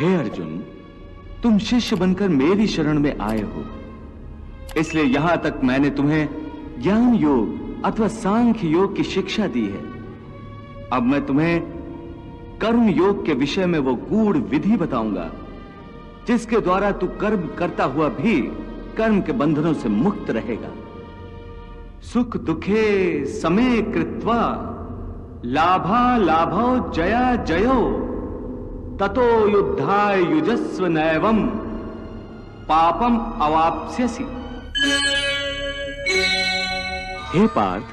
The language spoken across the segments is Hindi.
हे अर्जुन, तुम शिष्य बनकर मेरी शरण में आए हो, इसलिए यहां तक मैंने तुम्हें ज्ञान योग अथवा सांख्य योग की शिक्षा दी है। अब मैं तुम्हें कर्म योग के विषय में वो गूढ़ विधि बताऊंगा जिसके द्वारा तू कर्म करता हुआ भी कर्म के बंधनों से मुक्त रहेगा। सुख दुखे समे कृत्वा लाभा लाभो जया जयो ततो युद्धाय युजस्व नैवम पापम अवाप्स्यसि। हे पार्थ,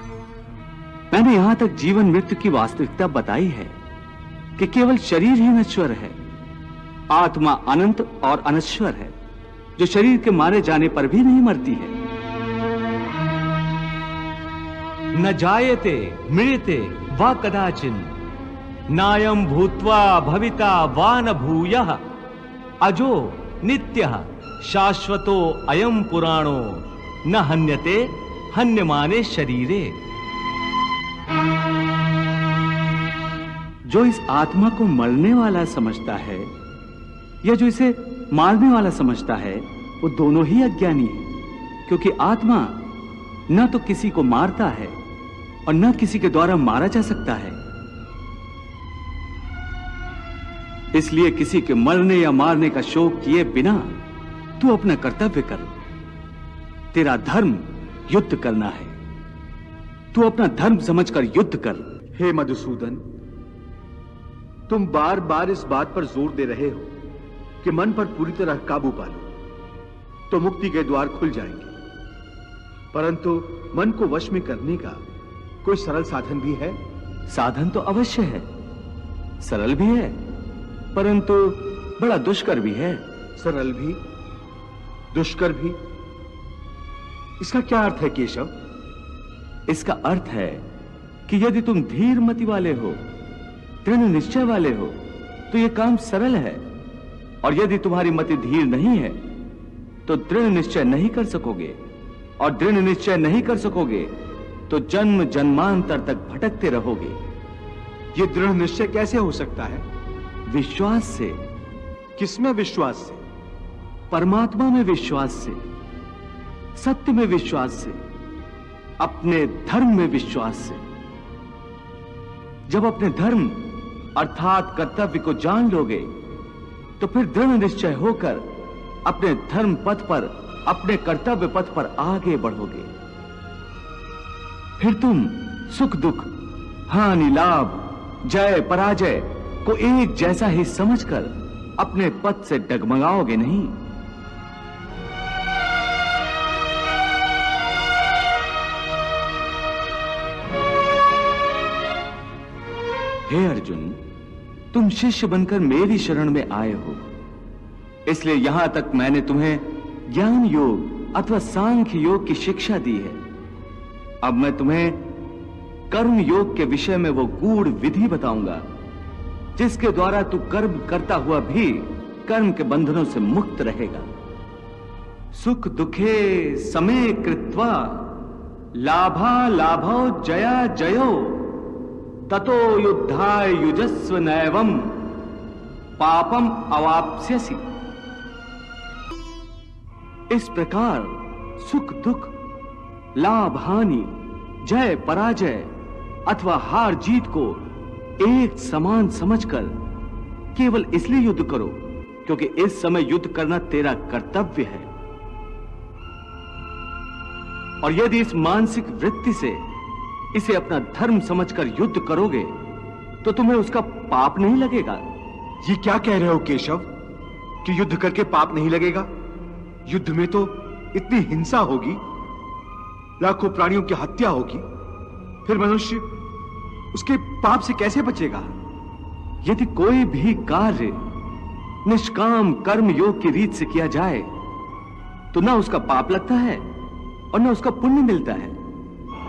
मैंने यहां तक जीवन मृत्यु की वास्तविकता बताई है कि केवल शरीर ही नश्वर है, आत्मा अनंत और अनश्वर है जो शरीर के मारे जाने पर भी नहीं मरती है। न जायते मृत्यते वा कदाचिन नायम भूत्वा भविता वा न भूयः अजो नित्यः शाश्वतो अयम पुराणो न हन्यते हन्यमाने शरीरे। जो इस आत्मा को मरने वाला समझता है या जो इसे मारने वाला समझता है वो दोनों ही अज्ञानी है, क्योंकि आत्मा न तो किसी को मारता है और न किसी के द्वारा मारा जा सकता है। इसलिए किसी के मरने या मारने का शोक किए बिना तू अपना कर्तव्य कर। तेरा धर्म युद्ध करना है, तू अपना धर्म समझकर युद्ध कर। हे मधुसूदन, तुम बार बार इस बात पर जोर दे रहे हो कि मन पर पूरी तरह काबू पा लो तो मुक्ति के द्वार खुल जाएंगे, परंतु मन को वश में करने का कोई सरल साधन भी है? साधन तो अवश्य है, सरल भी है, परंतु बड़ा दुष्कर भी है। सरल भी, दुष्कर भी, इसका क्या अर्थ है केशव? इसका अर्थ है कि यदि तुम धीर मति वाले हो, दृढ़ निश्चय वाले हो, तो यह काम सरल है, और यदि तुम्हारी मति धीर नहीं है तो दृढ़ निश्चय नहीं कर सकोगे, और दृढ़ निश्चय नहीं कर सकोगे तो जन्म जन्मांतर तक भटकते रहोगे। यह दृढ़ निश्चय कैसे हो सकता है? विश्वास से। किसमें विश्वास से? परमात्मा में विश्वास से, सत्य में विश्वास से, अपने धर्म में विश्वास से। जब अपने धर्म अर्थात कर्तव्य को जान लोगे तो फिर दृढ़ निश्चय होकर अपने धर्म पथ पर, अपने कर्तव्य पथ पर आगे बढ़ोगे। फिर तुम सुख दुख, हानि लाभ, जय पराजय को एक जैसा ही समझकर अपने पथ से डगमगाओगे नहीं। हे अर्जुन, तुम शिष्य बनकर मेरी शरण में आए हो, इसलिए यहां तक मैंने तुम्हें ज्ञान योग अथवा सांख्य योग की शिक्षा दी है। अब मैं तुम्हें कर्म योग के विषय में वो गूढ़ विधि बताऊंगा जिसके द्वारा तू कर्म करता हुआ भी कर्म के बंधनों से मुक्त रहेगा। सुख दुखे समे कृत्वा लाभा लाभो जया जयो ततो युद्धाय युजस्व नैवम पापम अवाप्स्यसि। इस प्रकार सुख दुख, लाभ हानि, जय पराजय अथवा हार जीत को एक समान समझकर केवल इसलिए युद्ध करो क्योंकि इस समय युद्ध करना तेरा कर्तव्य है। और यदि इस मानसिक वृत्ति से इसे अपना धर्म समझकर युद्ध करोगे तो तुम्हें उसका पाप नहीं लगेगा। ये क्या कह रहे हो केशव कि युद्ध करके पाप नहीं लगेगा? युद्ध में तो इतनी हिंसा होगी, लाखों प्राणियों की हत्या होगी, फिर मनुष्य उसके पाप से कैसे बचेगा? यदि कोई भी कार्य निष्काम कर्म योग की रीत से किया जाए तो ना उसका पाप लगता है और ना उसका पुण्य मिलता है।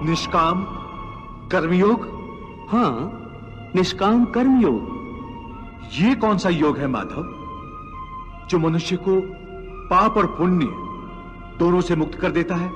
निष्काम कर्मयोग? हाँ, निष्काम कर्मयोग। ये कौन सा योग है माधव जो मनुष्य को पाप और पुण्य दोनों से मुक्त कर देता है?